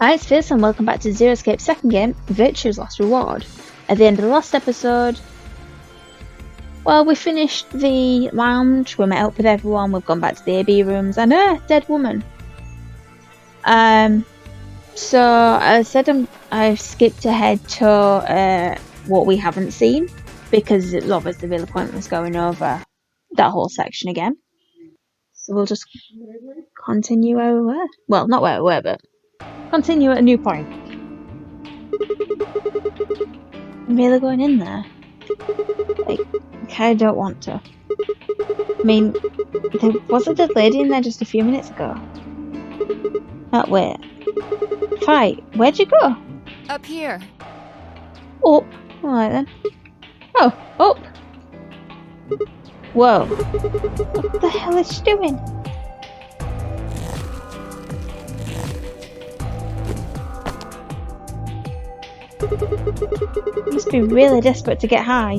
Hi, it's Fierce and welcome back to Zero Escape's second game, Victories Last Reward. At the end of the last episode, well, we finished the lounge, we met up with everyone, we've gone back to the AB rooms, and dead woman. So I said I've skipped ahead to what we haven't seen, because it's obviously really pointless going over that whole section again. So we'll just continue where we were. Well, not where we were, but continue at a new point. I'm really going in there? I kinda don't want to. I mean, there was a dead lady in there just a few minutes ago. Oh, wait. Fight, where'd you go? Up here. Up. Alright then. Oh, up. Whoa. What the hell is she doing? Must be really desperate to get high.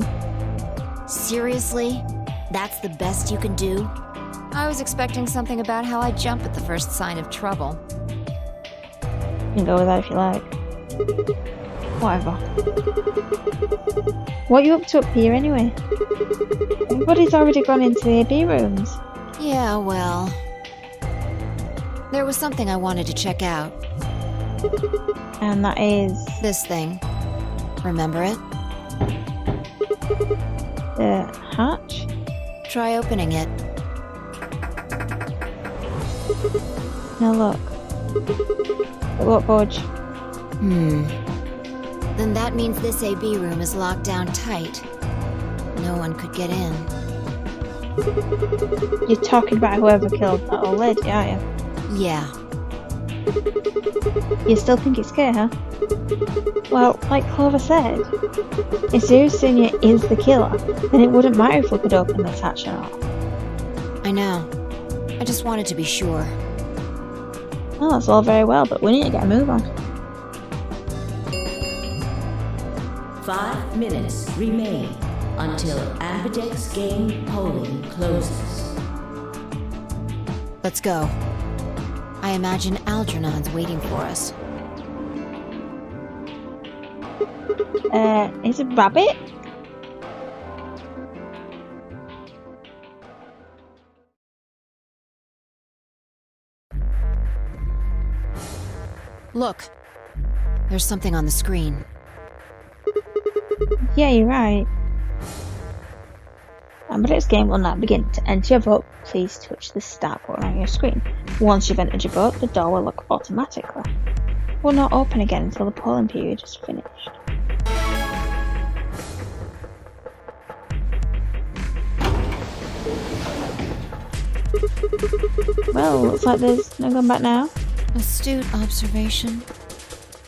Seriously? That's the best you can do? I was expecting something about how I jump at the first sign of trouble. You can go with that if you like. Whatever. What are you up to up here anyway? Everybody's already gone into the AB rooms. Yeah, well... there was something I wanted to check out. And that is... this thing. Remember it? the hatch? Try opening it. Now look. It won't budge. Then that means this AB room is locked down tight. No one could get in. You're talking about whoever killed that old lady, aren't you? Yeah. You still think it's Kay, huh? Well, like Clover said, if Sirius Senior is the killer, then it wouldn't matter if we could open this hatch or not. I know. I just wanted to be sure. Well, that's all very well, but we need to get a move on. 5 minutes remain until Ambidex game polling closes. Let's go. I imagine Algernon's waiting for us. Is it Rabbit? Look. There's something on the screen. Yeah, you're right. Ambidex game will now begin. To enter your vote, please touch the start button on your screen. Once you've entered your vote, the door will lock automatically. It will not open again until the polling period is finished. Well, looks like there's no going back now. Astute observation.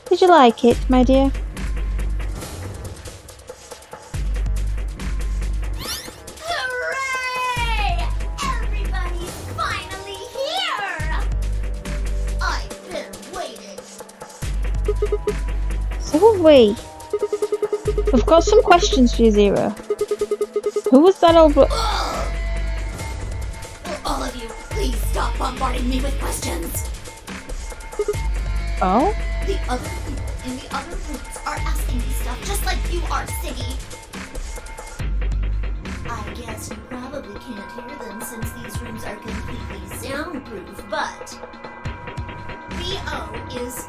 Did you like it, my dear? Hooray! Everybody's finally here! I've been waiting. So have we. We've got some questions for you, Zero. Who was that old Will all of you please stop bombarding me with questions? Oh? The other people in the other rooms are asking me stuff just like you are, Siggy. I guess you probably can't hear them since these rooms are completely soundproof, but BO is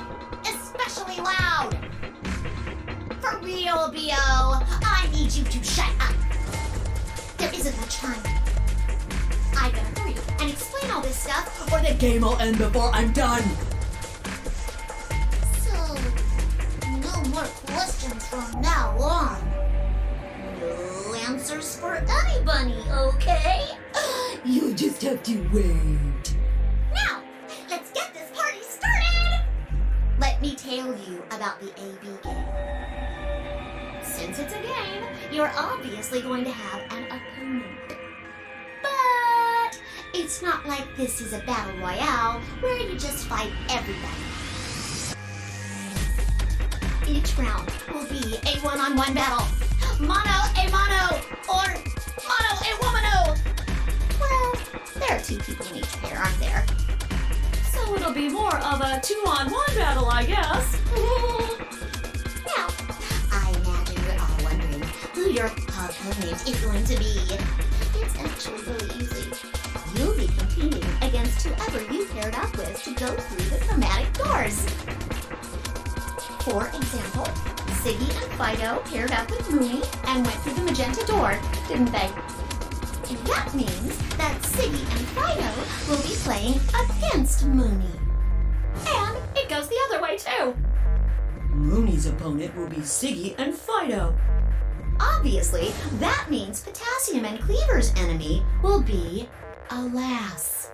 especially loud. For real, BO, I need you to shut up. There isn't much time. I gotta hurry and explain all this stuff, or the game will end before I'm done. So, no more questions from now on. No answers for anybody, okay? You just have to wait. Now, let's get this party started! Let me tell you about the AB game. Since it's a game, you're obviously going to have an opponent. But it's not like this is a battle royale where you just fight everybody. Each round will be a one-on-one battle. Mono a mono, or mono a womano. Well, there are 2 people in each pair, aren't there? So it'll be more of a 2-on-1 battle, I guess. alas. Now, I imagine you're all wondering who your opponent is going to be. It's actually really easy. You'll be competing against whoever you paired up with to go through the chromatic doors. For example, Siggy and Fido paired up with Mooney and went through the magenta door, didn't they? That means that Siggy and Fido will be playing against Mooney. And it goes the other way too. Mooney's opponent will be Siggy and Fido. Obviously, that means Potassium and Cleaver's enemy will be Alas.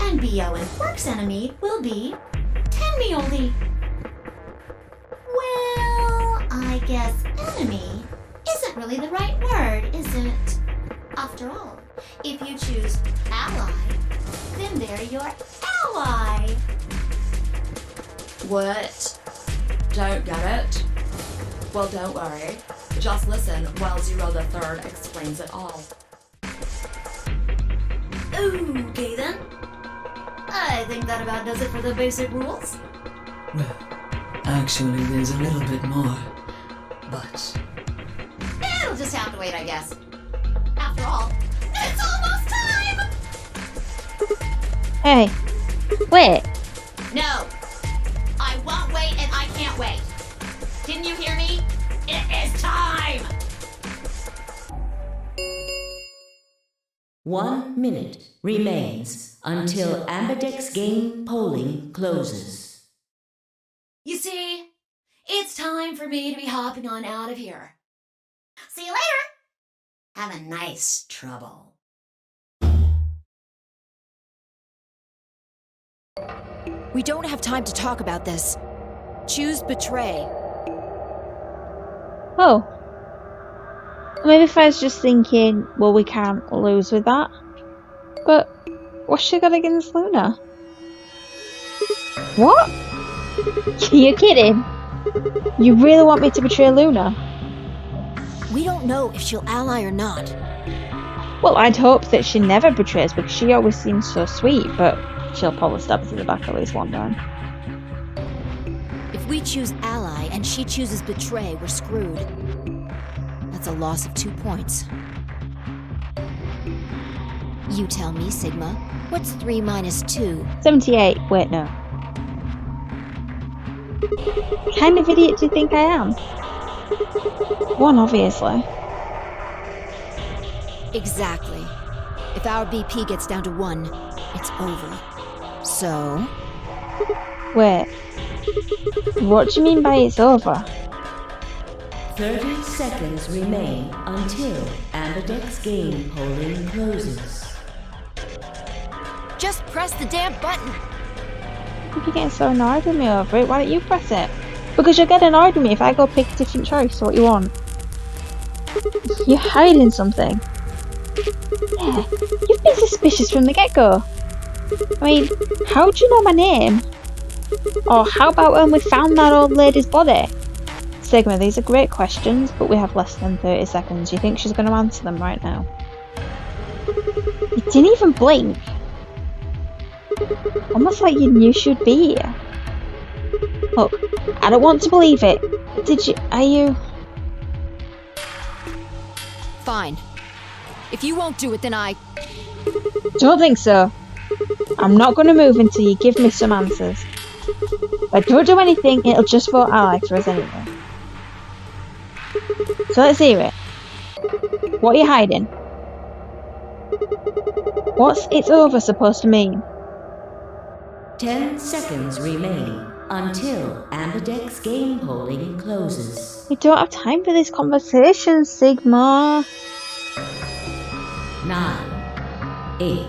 And Bo and Quark's enemy will be Tenmioldi. Well, I guess enemy isn't really the right word, is it? After all, if you choose ally, then they're your ally. What? Don't get it? Well, don't worry. Just listen while Zero the Third explains it all. Okay then. I think that about does it for the basic rules. Well, actually, there's a little bit more, but... It'll just have to wait, I guess. After all, it's almost time! Hey, wait. No, I won't wait and I can't wait. Didn't you hear me? It is time! 1 minute remains until Ambidex game polling closes. You see, it's time for me to be hopping on out of here. See you later! Have a nice trouble. We don't have time to talk about this. Choose betray. Oh. Maybe Fire's just thinking, well, we can't lose with that. But what's she got against Luna? What? You're kidding? You really want me to betray Luna? We don't know if she'll ally or not. Well, I'd hope that she never betrays because she always seems so sweet, but she'll probably stab us in the back at least one time. If we choose ally and she chooses betray, we're screwed. That's a loss of 2 points. You tell me, Sigma. What's 3 minus 2? 78. Wait, no. What kind of idiot do you think I am? 1, obviously. Exactly. If our BP gets down to 1, it's over. So? Wait. What do you mean by it's over? 30 seconds remain until Ambidex game polling closes. Just press the damn button! If you're getting so annoyed with me over it, why don't you press it? Because you'll get annoyed with me if I go pick a different choice to what you want. You're hiding something. Yeah, you've been suspicious from the get-go. I mean, how do you know my name? Or how about when we found that old lady's body? Sigma, these are great questions, but we have less than 30 seconds. You think she's going to answer them right now? You didn't even blink. Almost like you knew she'd be here. Look, I don't want to believe it. Are you... Fine. If you won't do it, then I... Don't think so. I'm not going to move until you give me some answers. If I don't do anything, it'll just vote ally for us anyway. So let's hear it. What are you hiding? What's it's over supposed to mean? 10 seconds remain until Ambidex game polling closes. We don't have time for this conversation, Sigma. 9, 8,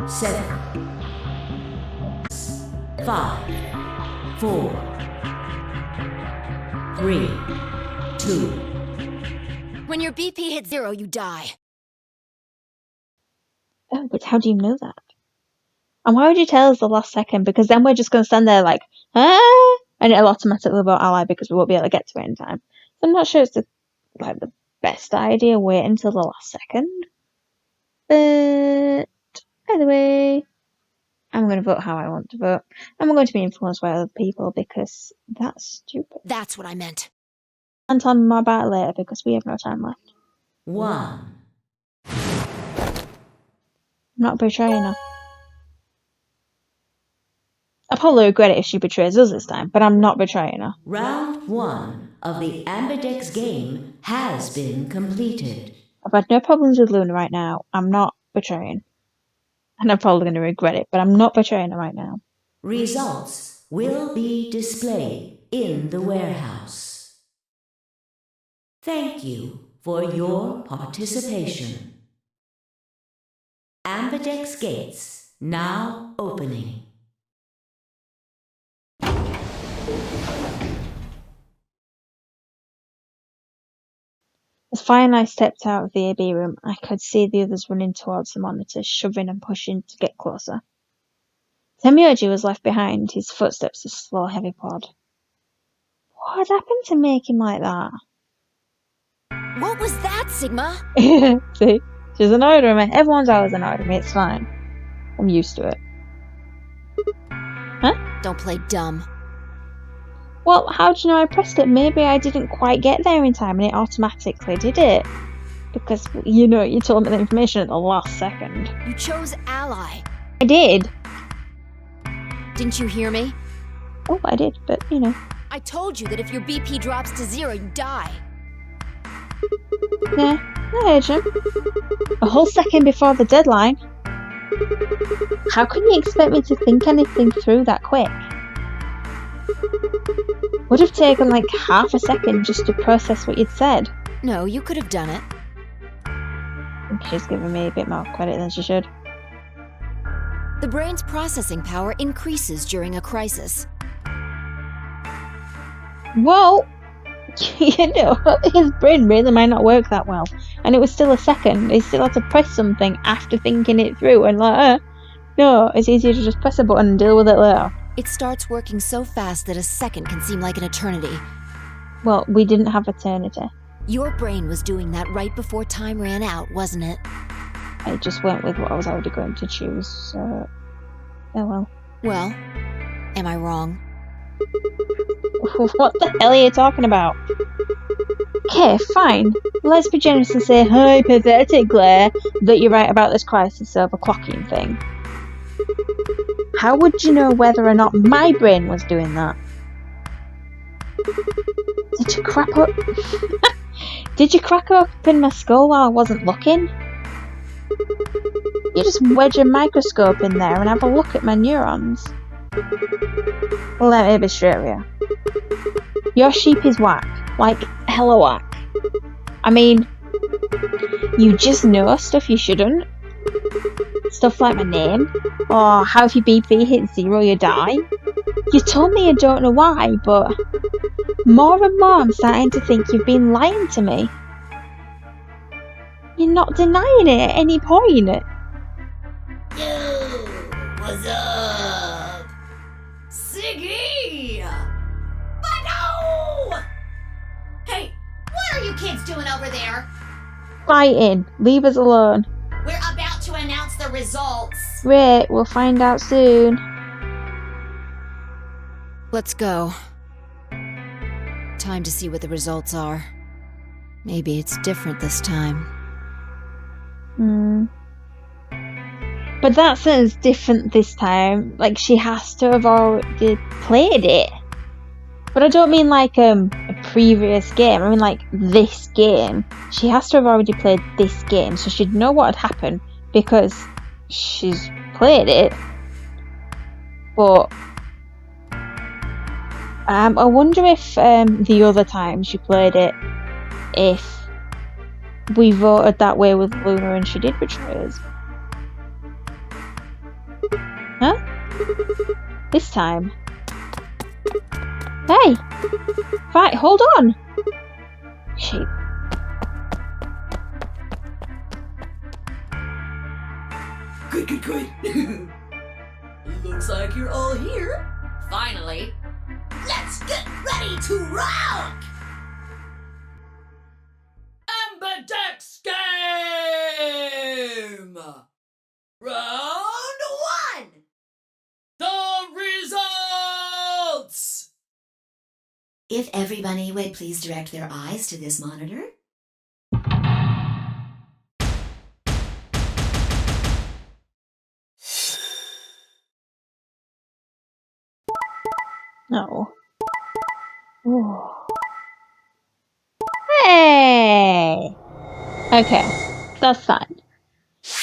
7, 5, 4, 3, 2. When your BP hits 0, you die. Oh, but how do you know that? And why would you tell us the last second? Because then we're just going to stand there like, ah, and it'll automatically vote ally because we won't be able to get to it in time. So I'm not sure it's the best idea. Wait until the last second. But either way, I'm going to vote how I want to vote. I'm going to be influenced by other people because that's stupid. That's what I meant. And tell me more about it later because we have no time left. 1. I'm not betraying her. I'll probably regret it if she betrays us this time, but I'm not betraying her. Round 1 of the Ambidex game has been completed. I've had no problems with Luna right now. I'm not betraying. And I'm probably going to regret it, but I'm not betraying her right now. Results will be displayed in the warehouse. Thank you for your participation. Ambidex gates now opening. As Fire and I stepped out of the AB room, I could see the others running towards the monitor, shoving and pushing to get closer. Temioji was left behind, his footsteps a slow, heavy pod. What had happened to make him like that? What was that, Sigma? See? She's annoyed with me. Everyone's always annoyed with me, it's fine. I'm used to it. Huh? Don't play dumb. Well, how do you know I pressed it? Maybe I didn't quite get there in time and it automatically did it. Because, you know, you told me the information at the last second. You chose ally. I did. Didn't you hear me? Oh, I did, but, you know. I told you that if your BP drops to 0, you die. Yeah, I heard you. A whole second before the deadline. How can you expect me to think anything through that quick? Would have taken like half a second just to process what you'd said. No, you could have done it. I think she's giving me a bit more credit than she should. The brain's processing power increases during a crisis. Well, you know, his brain really might not work that well. And it was still a second. He still had to press something after thinking it through and no, it's easier to just press a button and deal with it later. It starts working so fast that a second can seem like an eternity. Well, we didn't have eternity. Your brain was doing that right before time ran out, wasn't it? I just went with what I was already going to choose, so... Oh well. Well, am I wrong? What the hell are you talking about? Okay, fine. Let's be generous and say hypothetically that you're right about this crisis overclocking thing. How would you know whether or not my brain was doing that? Did you crack up? Did you crack open my skull while I wasn't looking? You just wedge a microscope in there and have a look at my neurons. Well, let me be straight with you. Your sheep is whack. Like, hella whack. I mean, you just know stuff you shouldn't. Stuff like my name, or how if your BP hits 0 you die. You told me you don't know why, but more and more I'm starting to think you've been lying to me. You're not denying it at any point. Yo, what's up? Siggy! But no! Hey, What are you kids doing over there? Fighting. Leave us alone. We're about to announce the results. Wait, we'll find out soon. Let's go. Time to see what the results are. Maybe it's different this time. But that sounds different this time. Like, she has to have already played it. But I don't mean like a previous game. I mean like this game. She has to have already played this game, so she'd know what had happened because she's played it. But I wonder if the other time she played it, if we voted that way with Luna and she did betray us. Huh? This time. Hey! Right, hold on! Sheep. good. Looks like you're all here. Finally. Let's get ready to rock! Ambidex game! Round 1! If everybody would please direct their eyes to this monitor. No. Ooh. Hey! Okay, that's fine.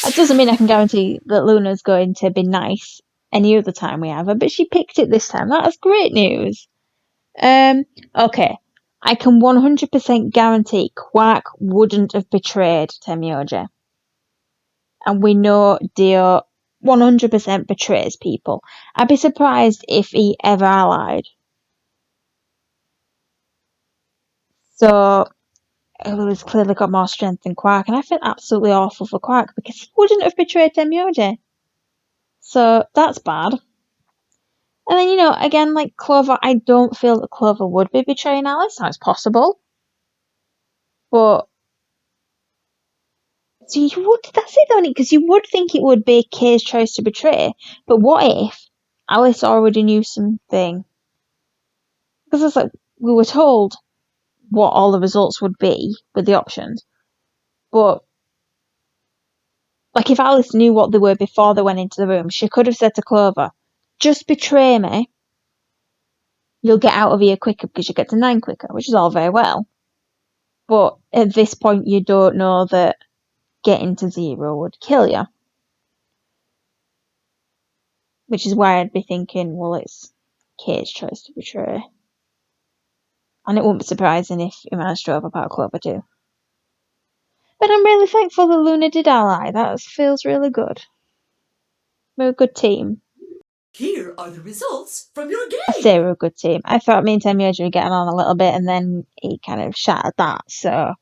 That doesn't mean I can guarantee that Luna's going to be nice any other time we have her, but she picked it this time. That's great news. Okay. I can 100% guarantee Quark wouldn't have betrayed Temyoji. And we know Dio 100% betrays people. I'd be surprised if he ever allied. So, Luna's clearly got more strength than Quark, and I feel absolutely awful for Quark because he wouldn't have betrayed Temyoji. So, that's bad. And then, again, like Clover, I don't feel that Clover would be betraying Alice. Now, it's possible. But, so you would, that's it though, because you would think it would be Kay's choice to betray. But what if Alice already knew something? Because it's like, we were told what all the results would be with the options. But, like, if Alice knew what they were before they went into the room, she could have said to Clover, just betray me. You'll get out of here quicker because you get to 9 quicker, which is all very well. But at this point, you don't know that getting to 0 would kill you. Which is why I'd be thinking, well, it's Kay's choice to betray. And it wouldn't be surprising if he managed to overpower Clover too. But I'm really thankful that Luna did ally. That feels really good. We're a good team. Here are the results from your game. I say we're a good team. I thought me and Temyoji were getting on a little bit, and then he kind of shattered that, so...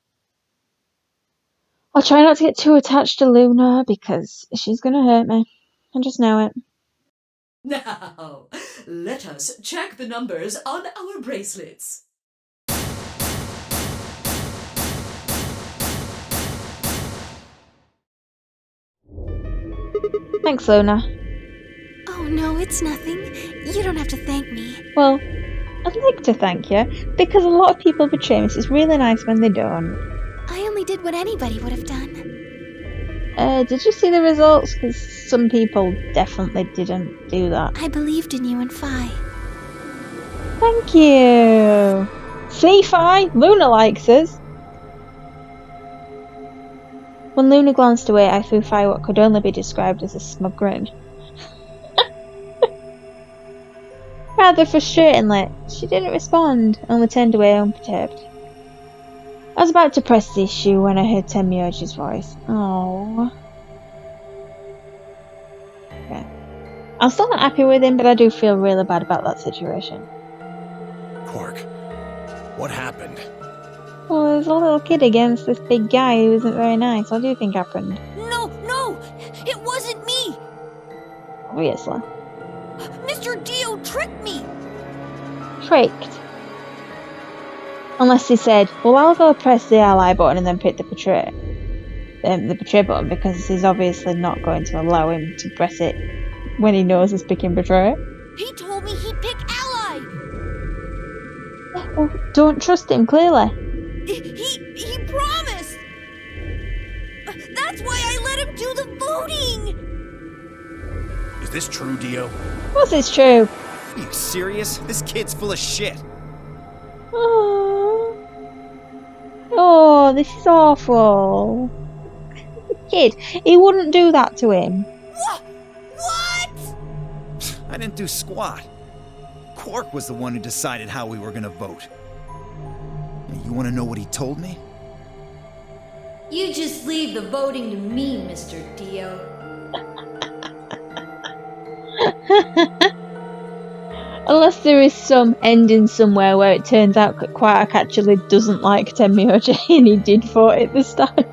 I'll try not to get too attached to Luna, because she's gonna hurt me. I just know it. Now, let us check the numbers on our bracelets. Thanks, Luna. Oh no, it's nothing. You don't have to thank me. Well, I'd like to thank you, because a lot of people betray me, so it's really nice when they don't. I only did what anybody would have done. Did you see the results? Because some people definitely didn't do that. I believed in you and Phi. Thank you! See, Phi? Luna likes us! When Luna glanced away, I threw Phi what could only be described as a smug grin. Rather frustratingly, she didn't respond, only turned away unperturbed. I was about to press the issue when I heard Temyoji's voice. Oh. Okay. I'm still not happy with him, but I do feel really bad about that situation. Quark, what happened? Well, there's a little kid against this big guy who isn't very nice. What do you think happened? No, it wasn't me. Obviously. Mr. Dio tricked me. Tricked. Unless he said, well, I'll go press the ally button and then pick the betray button, because he's obviously not going to allow him to press it when he knows he's picking betray. He told me he'd pick ally. Well, don't trust him, clearly. He promised. That's why I let him do the voting. Is this true, Dio? Of course it's true. Are you serious? This kid's full of shit. Oh, this is awful. Kid, he wouldn't do that to him. What? I didn't do squat. Quark was the one who decided how we were gonna vote. You wanna know what he told me? You just leave the voting to me, Mr. Dio. Unless there is some ending somewhere where it turns out that Quark actually doesn't like Temyoji and he did vote it this time,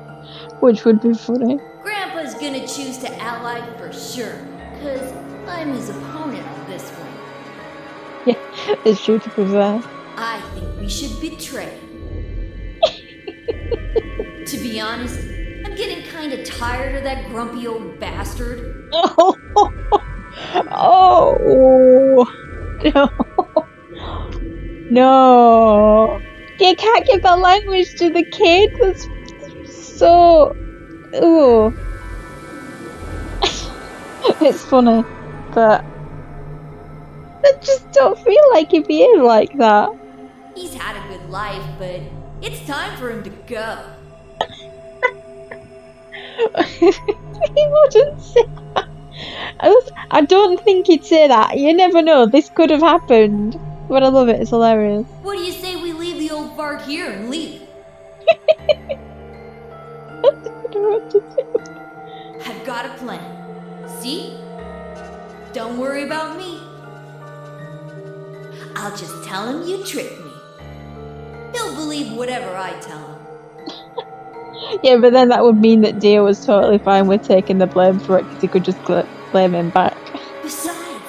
which would be funny. Grandpa's gonna choose to ally for sure, cause I'm his opponent on this one. Yeah, it's true to preserve. I think we should betray. To be honest, I'm getting kinda tired of that grumpy old bastard. Oh, no. No. You can't give that language to the kid. That's so... Ooh. It's funny, but I just don't feel like he'd behave like that. He's had a good life, but it's time for him to go. He wouldn't say that. I don't think he'd say that. You never know. This could have happened. But I love it. It's hilarious. What do you say we leave the old fart here and leave? I don't know what to do. I've got a plan. See? Don't worry about me. I'll just tell him you tricked me. He'll believe whatever I tell him. Yeah, but then that would mean that Dio was totally fine with taking the blame for it because he could just blame him back. Besides,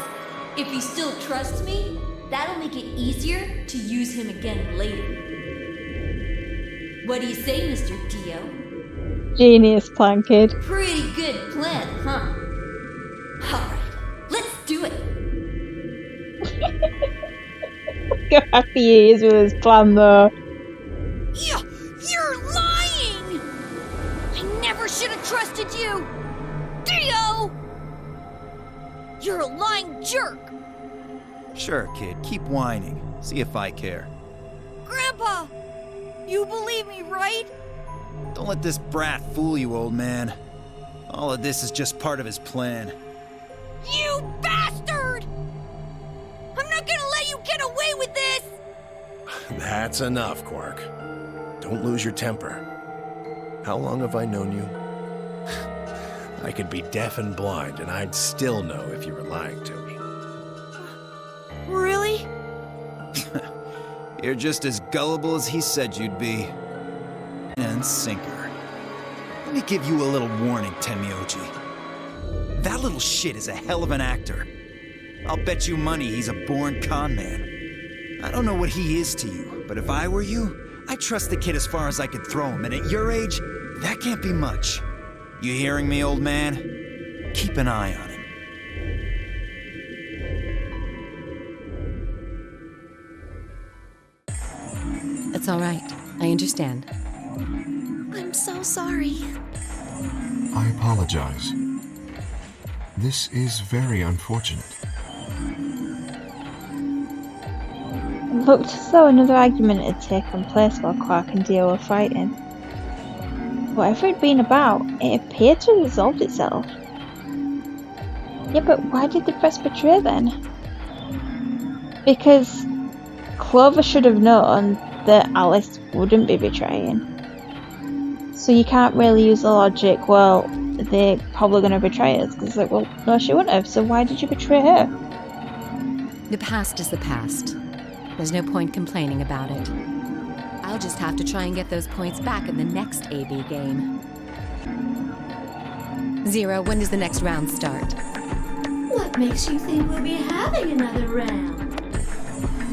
if he still trusts me, that'll make it easier to use him again later. What do you say, Mr. Dio? Genius plan, kid. Pretty good plan, huh? Alright, let's do it. Look how happy he is with his plan, though. You're lying! I never should have trusted you! Dio! You're a lying jerk! Sure, kid, keep whining. See if I care. Grandpa! You believe me, right? Don't let this brat fool you, old man. All of this is just part of his plan. You bastard! I'm not gonna let you get away with this! That's enough, Quark. Don't lose your temper. How long have I known you? I could be deaf and blind, and I'd still know if you were lying to me. Really? You're just as gullible as he said you'd be. And sinker. Let me give you a little warning, Tenmyoji. That little shit is a hell of an actor. I'll bet you money he's a born con man. I don't know what he is to you, but if I were you, I'd trust the kid as far as I could throw him, and at your age, that can't be much. You hearing me, old man? Keep an eye on him. It's all right. I understand. I'm so sorry. I apologize. This is very unfortunate. It looked as though another argument had taken place while Quark and Dio were fighting. Whatever it'd been about, it appeared to have resolved itself. Yeah, but why did they press betray then? Because Clover should have known that Alice wouldn't be betraying. So you can't really use the logic, well, they're probably going to betray us. Because it's like, well, no, she wouldn't have, so why did you betray her? The past is the past. There's no point complaining about it. I'll just have to try and get those points back in the next AB game. Zero, when does the next round start? What makes you think we'll be having another round?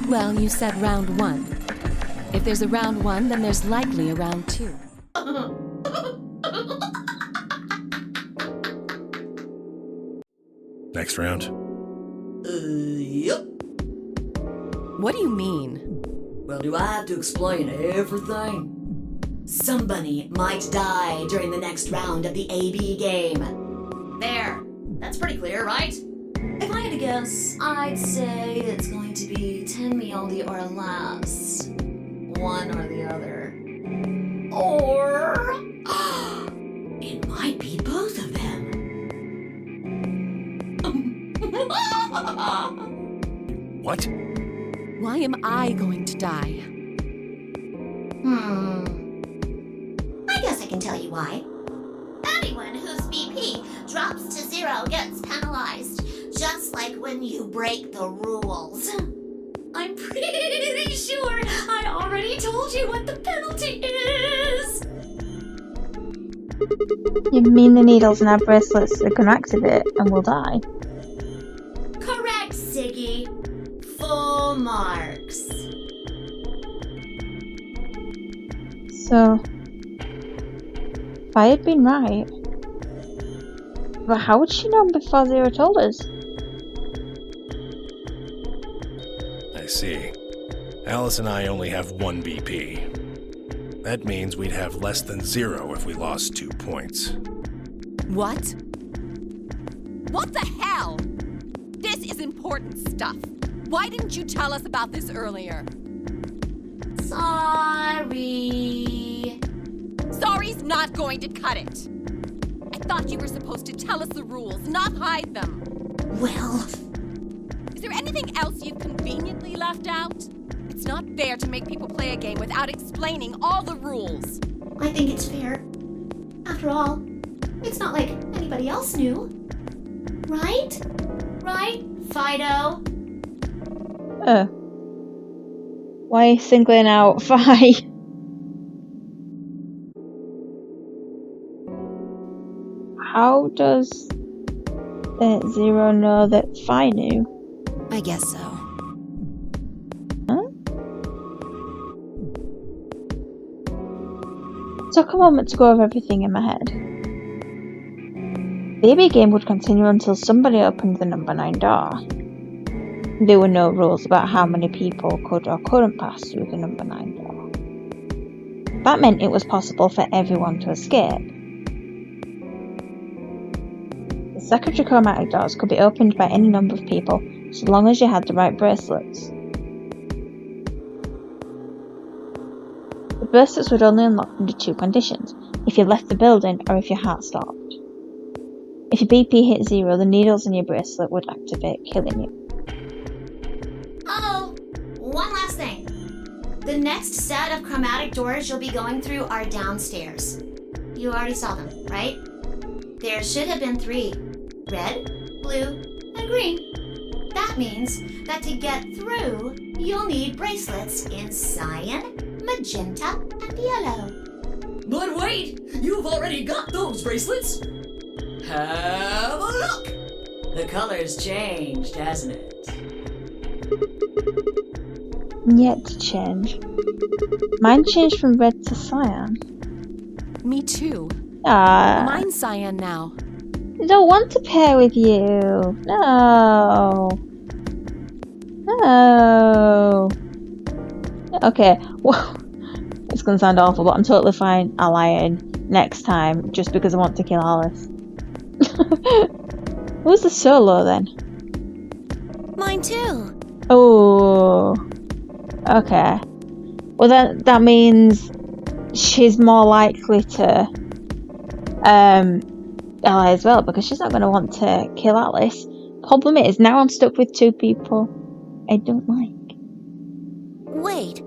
Well, you said round one. If there's a round one, then there's likely a round two. Next round? Yep. What do you mean? Well, do I have to explain everything? Somebody might die during the next round of the AB game. There. That's pretty clear, right? If I had to guess, I'd say it's going to be Tenmyoji or less. One or the other. Or it might be both of them. What? Why am I going to die? I guess I can tell you why. Anyone whose BP drops to 0 gets penalized, just like when you break the rules. I'm pretty sure I already told you what the penalty is. You mean the needles in our bracelets are going to activate and we'll die? Correct, Siggy. Full marks. So, if I had been right, but how would she know before Zero told us? I see. Alice and I only have 1 BP. That means we'd have less than 0 if we lost 2 points. What? What the hell? This is important stuff. Why didn't you tell us about this earlier? Sorry. Sorry's not going to cut it. I thought you were supposed to tell us the rules, not hide them. Well, Is there anything else you've conveniently left out? It's not fair to make people play a game without explaining all the rules. I think it's fair. After all, it's not like anybody else knew. Right? Right, Fido? Why are you singling out Fi? How does Zero know that Fi knew? I guess so. Huh? Took a moment to go over everything in my head. The AB game would continue until somebody opened the number 9 door. There were no rules about how many people could or couldn't pass through the number 9 door. That meant it was possible for everyone to escape. The secondary chromatic doors could be opened by any number of people, so long as you had the right bracelets. The bracelets would only unlock under 2 conditions: if you left the building or if your heart stopped. If your BP hit 0, the needles in your bracelet would activate, killing you. Oh, one last thing. The next set of chromatic doors you'll be going through are downstairs. You already saw them, right? There should have been 3. Red, blue, and green. That means that to get through, you'll need bracelets in cyan, magenta, and yellow. But wait! You've already got those bracelets! Have a look! The color's changed, hasn't it? Yet to change. Mine changed from red to cyan. Me too. Mine's cyan now. I don't want to pair with you. No. No. Okay, well, it's gonna sound awful, but I'm totally fine allying next time just because I want to kill Alice. Who's the solo then? Mine too. Oh. Okay. Well, that means she's more likely to ally as well, because she's not going to want to kill Alice. Problem is, now I'm stuck with 2 people I don't like. Wait.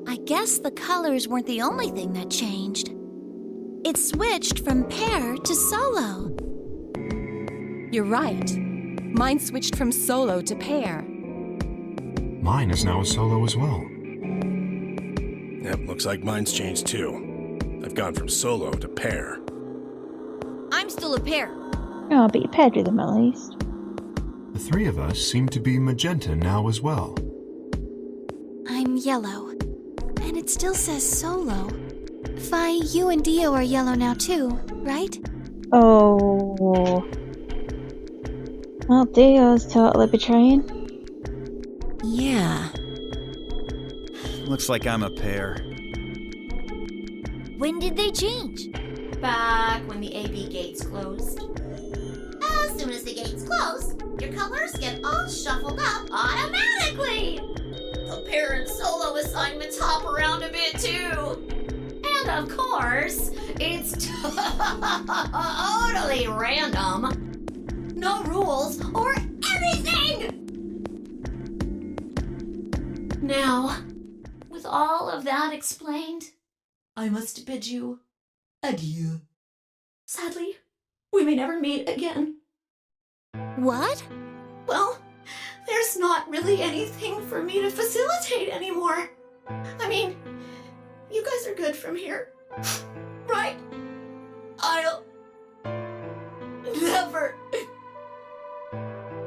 I guess the colors weren't the only thing that changed. It switched from pair to solo. You're right. Mine switched from solo to pair. Mine is now a solo as well. Yep, looks like mine's changed too. I've gone from solo to pair. I'm still a pair. Oh, but you paired with them at least. The 3 of us seem to be magenta now as well. I'm yellow. And it still says solo. Fi, you and Dio are yellow now too, right? Oh. Well, Dio's totally betraying. Yeah. Looks like I'm a pair. When did they change? Back when the AB gates closed. As soon as the gates close, your colors get all shuffled up automatically. The pair and solo assignments hop around a bit too. And of course, it's totally random. No rules or anything! Now, with all of that explained, I must bid you adieu. Sadly, we may never meet again. What? Well, there's not really anything for me to facilitate anymore. I mean, you guys are good from here, right? I'll never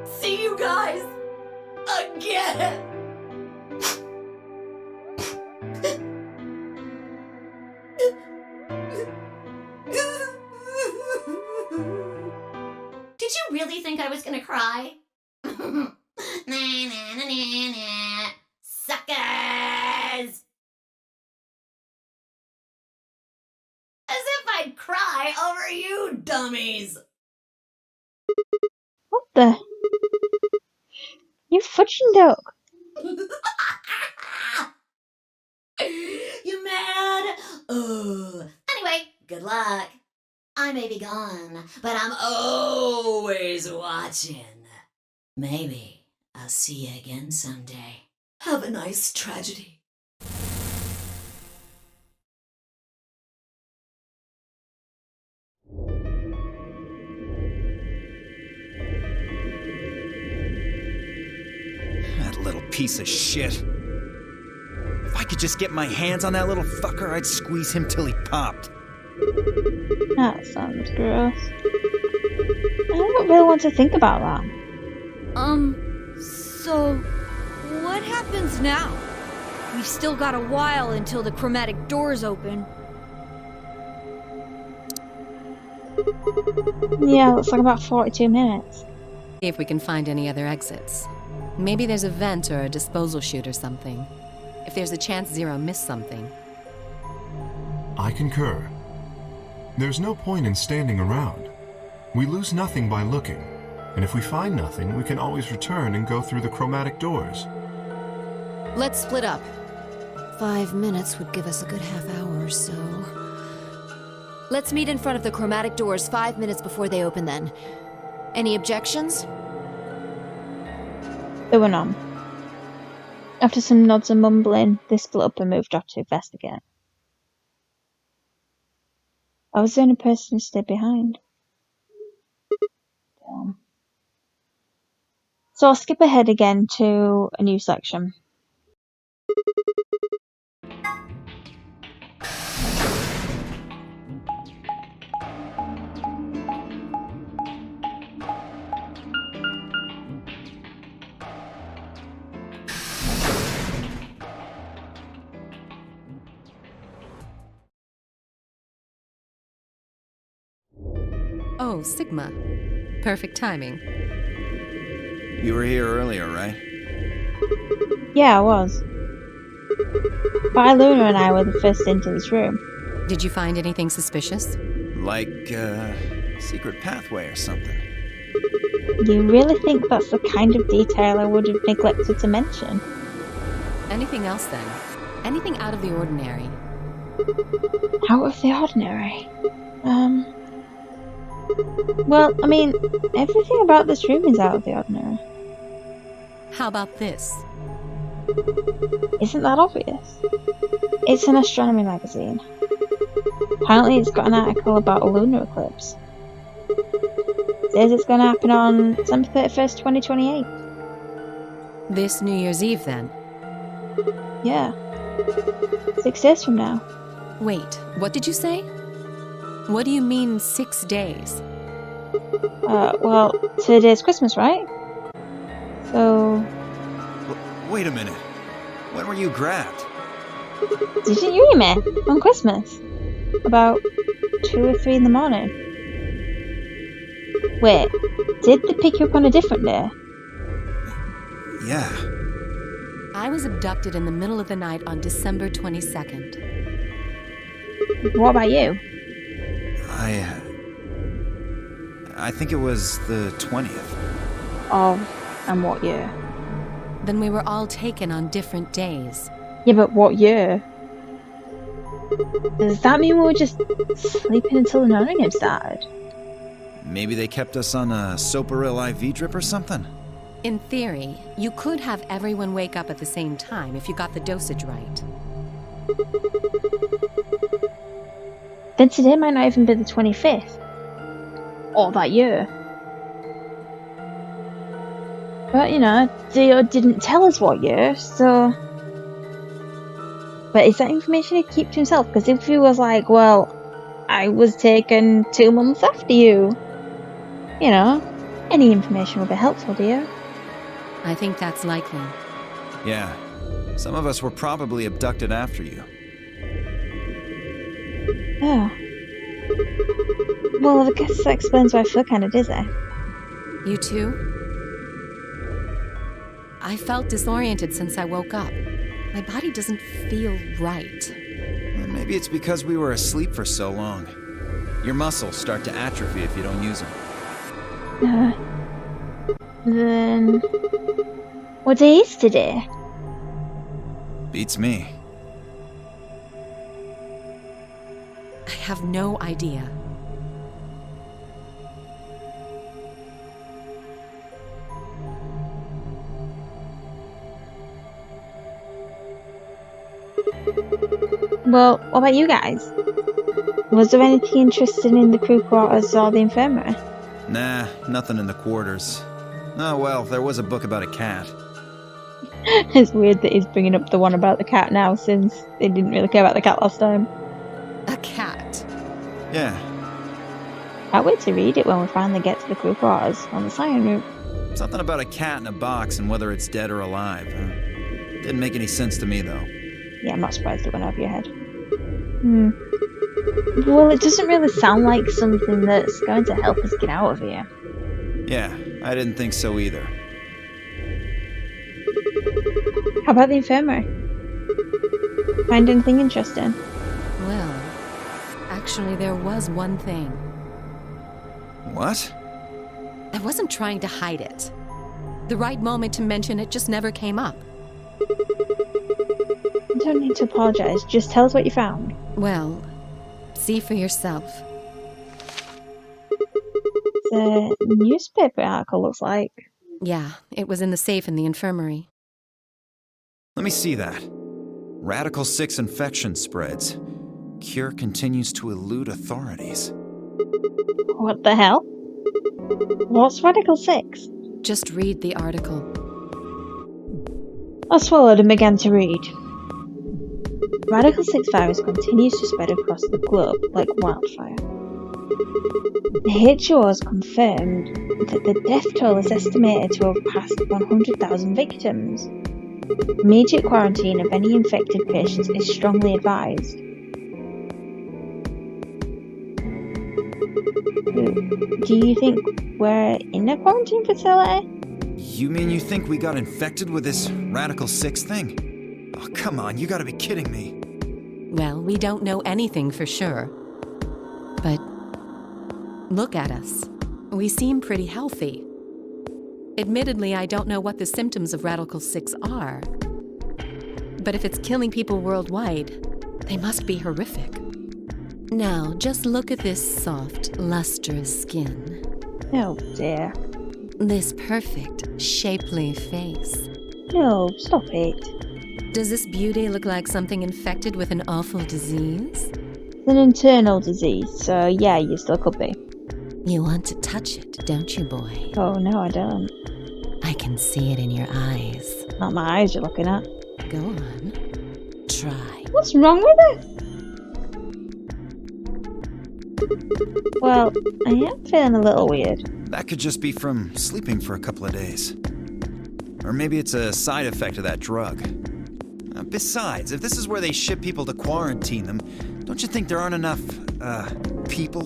see you guys again. Did you really think I was gonna cry? Nah, nah, nah, nah, nah. Sucker! fly over you dummies. What the? You fudging duck. You mad? Anyway, good luck. I may be gone, but I'm always watching. Maybe I'll see you again someday. Have a nice tragedy. That little piece of shit. If I could just get my hands on that little fucker, I'd squeeze him till he popped. That sounds gross. I don't really want to think about that. So what happens now? We've still got a while until the chromatic doors open. Yeah, looks like about 42 minutes. See if we can find any other exits. Maybe there's a vent or a disposal chute or something. If there's a chance Zero missed something. I concur. There's no point in standing around. We lose nothing by looking, and if we find nothing, we can always return and go through the chromatic doors. Let's split up. 5 minutes would give us a good half hour or so. Let's meet in front of the chromatic doors 5 minutes before they open then. Any objections? There were none. After some nods and mumbling, they split up and moved off to investigate. I was the only person who stayed behind. Damn. So I'll skip ahead again to a new section. Oh, Sigma. Perfect timing. You were here earlier, right? Yeah, I was. But Luna and I were the first into this room. Did you find anything suspicious? Like, secret pathway or something. You really think that's the kind of detail I would have neglected to mention? Anything else then? Anything out of the ordinary? Out of the ordinary? Well, I mean, everything about this room is out of the ordinary. How about this? Isn't that obvious? It's an astronomy magazine. Apparently it's got an article about a lunar eclipse. It says it's going to happen on December 31st, 2028. This New Year's Eve then? Yeah. 6 days from now. Wait, what did you say? What do you mean 6 days? Well, today's Christmas, right? So... Wait a minute. When were you grabbed? Didn't you hear me? On Christmas? About 2 or 3 in the morning. Wait, did they pick you up on a different day? Yeah. I was abducted in the middle of the night on December 22nd. What about you? I think it was the 20th. Of, and what year? Then we were all taken on different days. Yeah, but what year? Does that mean we were just sleeping until the nonagame started? Maybe they kept us on a Soparil IV drip or something? In theory, you could have everyone wake up at the same time if you got the dosage right. Then today might not even be the 25th. Or that year. But, you know, Dio didn't tell us what year, so... But is that information he kept to himself? Because if he was like, well, I was taken 2 months after you, you know, any information would be helpful, Dio. I think that's likely. Yeah. Some of us were probably abducted after you. Oh. Well, I guess that explains why I feel kind of dizzy. You too? I felt disoriented since I woke up. My body doesn't feel right. Well, maybe it's because we were asleep for so long. Your muscles start to atrophy if you don't use them. Then... what day is today? Beats me. I have no idea. Well, what about you guys? Was there anything interesting in the crew quarters or the infirmary? Nah, nothing in the quarters. Oh well, there was a book about a cat. It's weird that he's bringing up the one about the cat now, since they didn't really care about the cat last time. A cat? Yeah. Can't wait to read it when we finally get to the crew quarters on the Scion route. Something about a cat in a box and whether it's dead or alive. Didn't make any sense to me, though. Yeah, I'm not surprised it went over your head. Well, it doesn't really sound like something that's going to help us get out of here. Yeah, I didn't think so either. How about the infirmary? Find anything interesting? Well, actually there was one thing. What? I wasn't trying to hide it. The right moment to mention it just never came up. You don't need to apologize, just tell us what you found. Well, see for yourself. The newspaper article looks like. Yeah, it was in the safe in the infirmary. Let me see that. Radical 6 infection spreads. Cure continues to elude authorities. What the hell? What's Radical 6? Just read the article. I swallowed and began to read. Radical 6 virus continues to spread across the globe like wildfire. The WHO has confirmed that the death toll is estimated to have passed 100,000 victims. Immediate quarantine of any infected patients is strongly advised. Do you think we're in a quarantine facility? You mean you think we got infected with this Radical 6 thing? Oh, come on, you gotta be kidding me. Well, we don't know anything for sure. But look at us. We seem pretty healthy. Admittedly, I don't know what the symptoms of Radical 6 are. But if it's killing people worldwide, they must be horrific. Now, just look at this soft, lustrous skin. Oh dear. This perfect, shapely face. No, stop it. Does this beauty look like something infected with an awful disease? It's an internal disease, so yeah, you still could be. You want to touch it, don't you, boy? Oh no, I don't. I can see it in your eyes. Not my eyes you're looking at. Go on. Try. What's wrong with it? Well, I am feeling a little weird. That could just be from sleeping for a couple of days. Or maybe it's a side effect of that drug. Besides, if this is where they ship people to quarantine them, don't you think there aren't enough, people?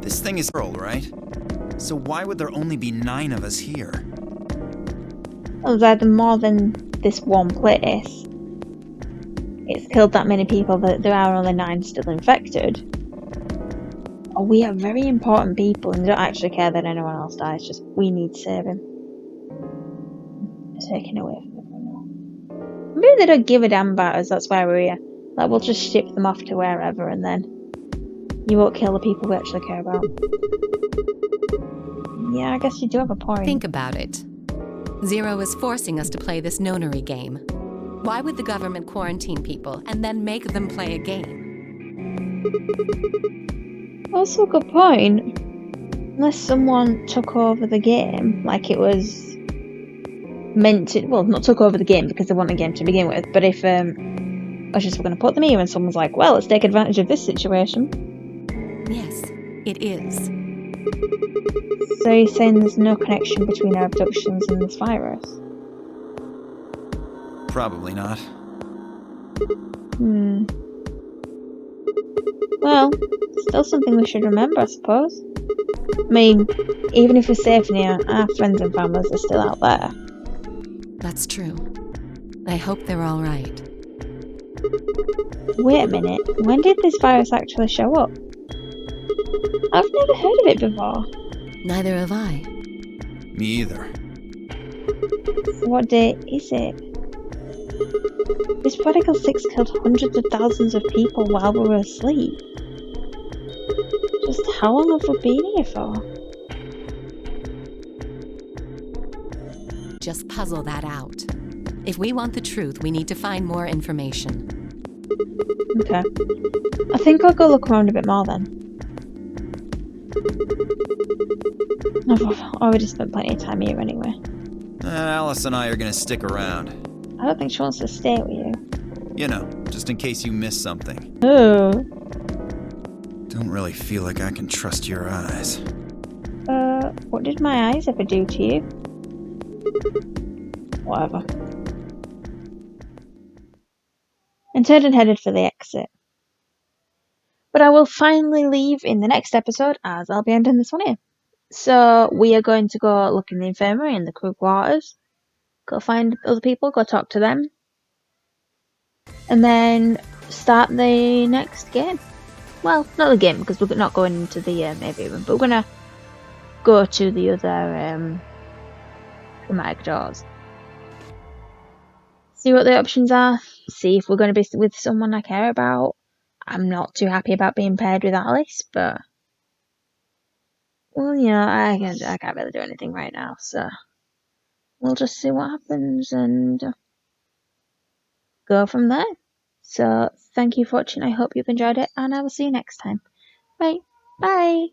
This thing is world, right? So why would there only be 9 of us here? Well, there's more than this one place. It's killed that many people that there are only 9 still infected. Oh, we are very important people and don't actually care that anyone else dies, just we need saving. Taken away from everyone. Maybe they don't give a damn about us, that's why we're here. Like, we'll just ship them off to wherever and then you won't kill the people we actually care about. Yeah, I guess you do have a point. Think about it. Zero is forcing us to play this nonary game. Why would the government quarantine people and then make them play a game? Also a good point. Unless someone took over the game, like it was meant to, well, not took over the game because they want a game to begin with, but if I was just going to put them here and someone's like, well, let's take advantage of this situation. Yes, it is. So you're saying there's no connection between our abductions and this virus? Probably not. Well, still something we should remember, I suppose. I mean, even if we're safe near, our friends and families are still out there. That's true. I hope they're all right. Wait a minute, when did this virus actually show up? I've never heard of it before. Neither have I. Me either. So what day is it? This Prodigal 6 killed hundreds of thousands of people while we were asleep. Just how long have we been here for? Just puzzle that out. If we want the truth, we need to find more information. Okay. I think I'll go look around a bit more then. I've already spent plenty of time here anyway. Alice and I are gonna stick around. I don't think she wants to stay with you. You know, just in case you miss something. Oh. Don't really feel like I can trust your eyes. What did my eyes ever do to you? Whatever. And turned and headed for the exit. But I will finally leave in the next episode, as I'll be ending this one here. So we are going to go look in the infirmary and the crew quarters. Go find other people, go talk to them. And then start the next game. Well, not the game, because we're not going into the maybe room, but we're going to go to the other dramatic doors. See what the options are. See if we're going to be with someone I care about. I'm not too happy about being paired with Alice, but... Well, you know, I can't really do anything right now, so... We'll just see what happens and go from there. So, thank you for watching. I hope you've enjoyed it, and I will see you next time. Bye. Bye.